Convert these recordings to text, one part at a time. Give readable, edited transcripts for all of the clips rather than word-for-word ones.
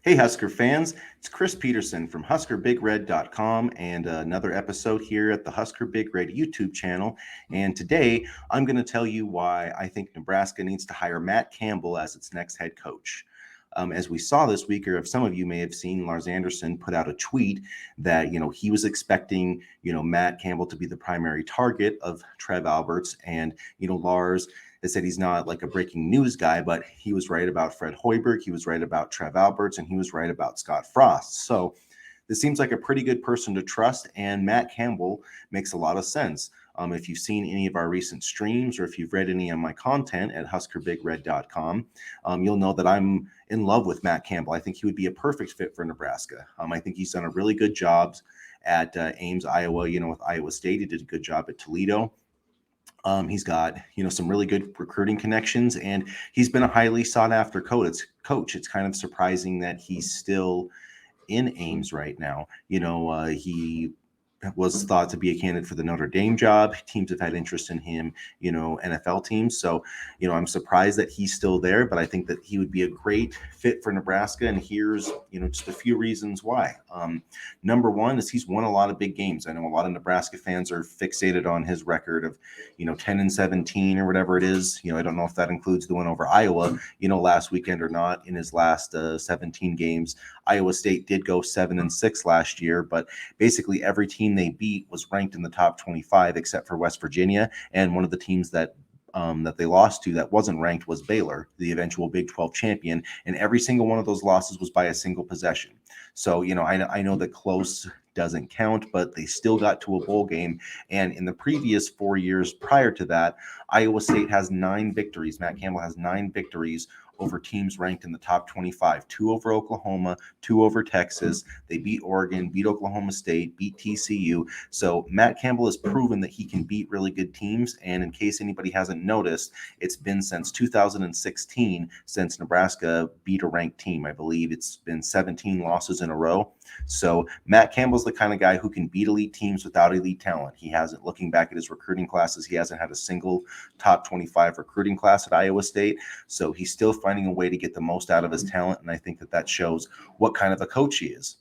Hey, Husker fans, it's Chris Peterson from HuskerBigRed.com and another episode here at the Husker Big Red YouTube channel. And today I'm going to tell you why I think Nebraska needs to hire Matt Campbell as its next head coach. As we saw this week, or if some of you may have seen, Lars Anderson put out a tweet that, he was expecting, Matt Campbell to be the primary target of Trev Alberts. And, Lars they said he's not like a breaking news guy, but he was right about Fred Hoiberg, he was right about Trev Alberts, and he was right about Scott Frost. So this seems like a pretty good person to trust, and Matt Campbell makes a lot of sense. If you've seen any of our recent streams or if you've read any of my content at huskerbigred.com, you'll know that I'm in love with Matt Campbell. I think he would be a perfect fit for Nebraska. I think he's done a really good job at Ames, Iowa, with Iowa State. He did a good job at Toledo. He's got some really good recruiting connections, and he's been a highly sought after coach. It's kind of surprising that he's still in Ames right now. He was thought to be a candidate for the Notre Dame job. Teams have had interest in him, NFL teams. So, I'm surprised that he's still there, but I think that he would be a great fit for Nebraska. And here's, just a few reasons why. Number one is he's won a lot of big games. I know a lot of Nebraska fans are fixated on his record of, 10-17 or whatever it is. I don't know if that includes the win over Iowa, last weekend or not. In his last 17 games, Iowa State did go 7-6 last year, but basically every team they beat was ranked in the top 25 except for West Virginia, and one of the teams that they lost to that wasn't ranked was Baylor, the eventual Big 12 champion, and every single one of those losses was by a single possession. So, I know that close doesn't count, but they still got to a bowl game. And in the previous 4 years prior to that, Iowa State has 9 victories. Matt Campbell has 9 victories over teams ranked in the top 25, 2 over Oklahoma, 2 over Texas. They beat Oregon, beat Oklahoma State, beat TCU. So Matt Campbell has proven that he can beat really good teams. And in case anybody hasn't noticed, it's been since 2016 since Nebraska beat a ranked team. I believe it's been 17 losses in a row. So Matt Campbell's the kind of guy who can beat elite teams without elite talent. He hasn't, looking back at his recruiting classes, he hasn't had a single top 25 recruiting class at Iowa State. So he's still finding a way to get the most out of his talent, and I think that shows what kind of a coach he is.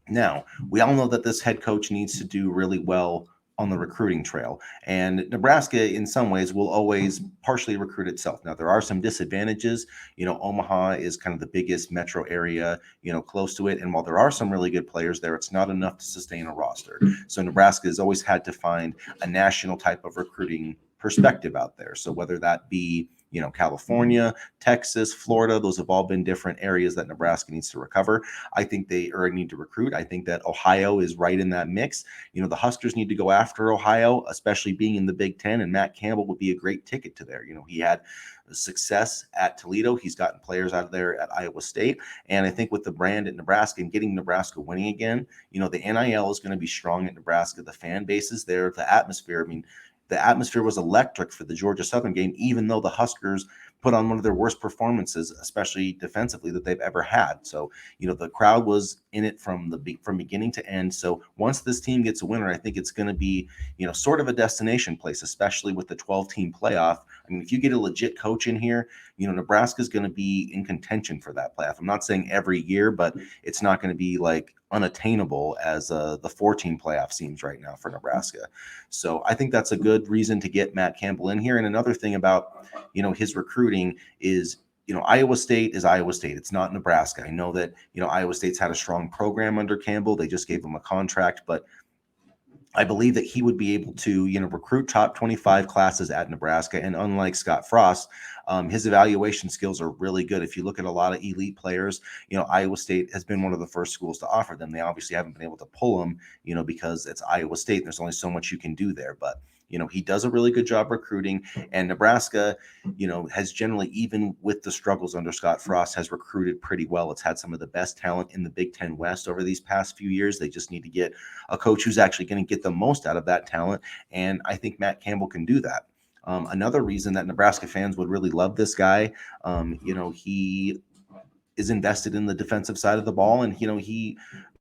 Now, we all know that this head coach needs to do really well on the recruiting trail, and Nebraska in some ways will always partially recruit itself. Now, there are some disadvantages. Omaha is kind of the biggest metro area, close to it, and while there are some really good players there, it's not enough to sustain a roster. So Nebraska has always had to find a national type of recruiting perspective out there. So whether that be California, Texas, Florida, those have all been different areas that Nebraska needs to recover. I think they need to recruit. I think that Ohio is right in that mix. The Huskers need to go after Ohio, especially being in the Big Ten, and Matt Campbell would be a great ticket to there. He had success at Toledo. He's gotten players out of there at Iowa State. And I think with the brand at Nebraska and getting Nebraska winning again, the NIL is going to be strong at Nebraska. The fan base is there, the atmosphere. The atmosphere was electric for the Georgia Southern game, even though the Huskers put on one of their worst performances, especially defensively, that they've ever had. So, the crowd was in it from beginning to end. So once this team gets a winner, I think it's going to be, sort of a destination place, especially with the 12-team playoff. If you get a legit coach in here, Nebraska is going to be in contention for that playoff. I'm not saying every year, but it's not going to be like unattainable as the 4-team playoff seems right now for Nebraska. So I think that's a good reason to get Matt Campbell in here. And another thing about, his recruiting is, Iowa State is Iowa State. It's not Nebraska. I know that, Iowa State's had a strong program under Campbell. They just gave him a contract, but I believe that he would be able to, recruit top 25 classes at Nebraska. And unlike Scott Frost, his evaluation skills are really good. If you look at a lot of elite players, Iowa State has been one of the first schools to offer them. They obviously haven't been able to pull them, because it's Iowa State and there's only so much you can do there. But he does a really good job recruiting, and Nebraska, has generally, even with the struggles under Scott Frost, has recruited pretty well. It's had some of the best talent in the Big Ten West over these past few years. They just need to get a coach who's actually going to get the most out of that talent, and I think Matt Campbell can do that. Another reason that Nebraska fans would really love this guy, he is invested in the defensive side of the ball, and he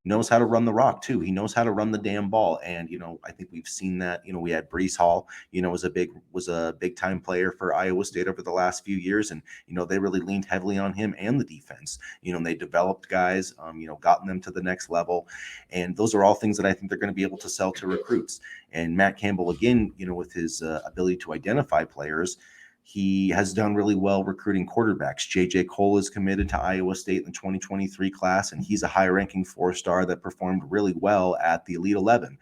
knows how to run the rock too. He knows how to run the damn ball. And, I think we've seen that. We had Brees Hall, was a big time player for Iowa State over the last few years. And, they really leaned heavily on him and the defense. And they developed guys, gotten them to the next level. And those are all things that I think they're going to be able to sell to recruits. And Matt Campbell, again, with his ability to identify players, he has done really well recruiting quarterbacks. J.J. Cole is committed to Iowa State in the 2023 class, and he's a high-ranking four-star that performed really well at the Elite 11.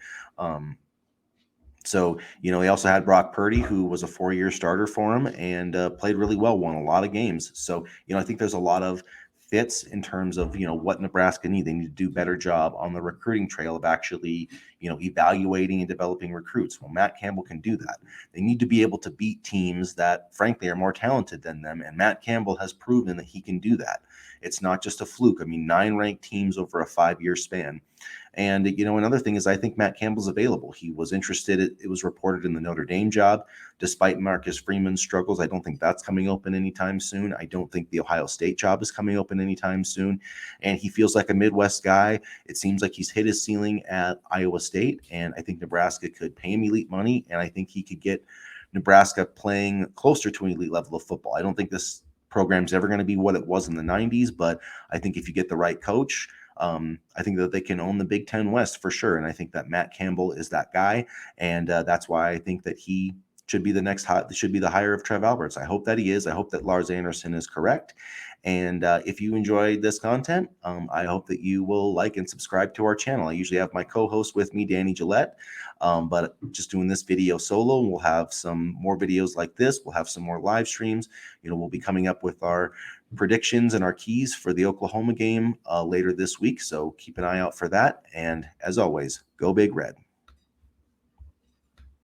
So, he also had Brock Purdy, who was a 4-year starter for him and played really well, won a lot of games. So, I think there's a lot of fits in terms of, what Nebraska need. They need to do a better job on the recruiting trail of actually, evaluating and developing recruits. Well, Matt Campbell can do that. They need to be able to beat teams that, frankly, are more talented than them. And Matt Campbell has proven that he can do that. It's not just a fluke. I mean, 9 ranked teams over a 5-year span. And, another thing is I think Matt Campbell's available. He was interested. It was reported in the Notre Dame job. Despite Marcus Freeman's struggles, I don't think that's coming open anytime soon. I don't think the Ohio State job is coming open anytime soon. And he feels like a Midwest guy. It seems like he's hit his ceiling at Iowa State. And I think Nebraska could pay him elite money. And I think he could get Nebraska playing closer to an elite level of football. I don't think this program's ever going to be what it was in the 90s, but I think if you get the right coach, I think that they can own the Big Ten West for sure. And I think that Matt Campbell is that guy. And that's why I think that he should be should be the hire of Trev Alberts. I hope that he is. I hope that Lars Anderson is correct. And if you enjoyed this content, I hope that you will like and subscribe to our channel. I usually have my co-host with me, Danny Gillette, but just doing this video solo. We'll have some more videos like this. We'll have some more live streams. We'll be coming up with our predictions and our keys for the Oklahoma game later this week. So keep an eye out for that. And as always, go Big Red.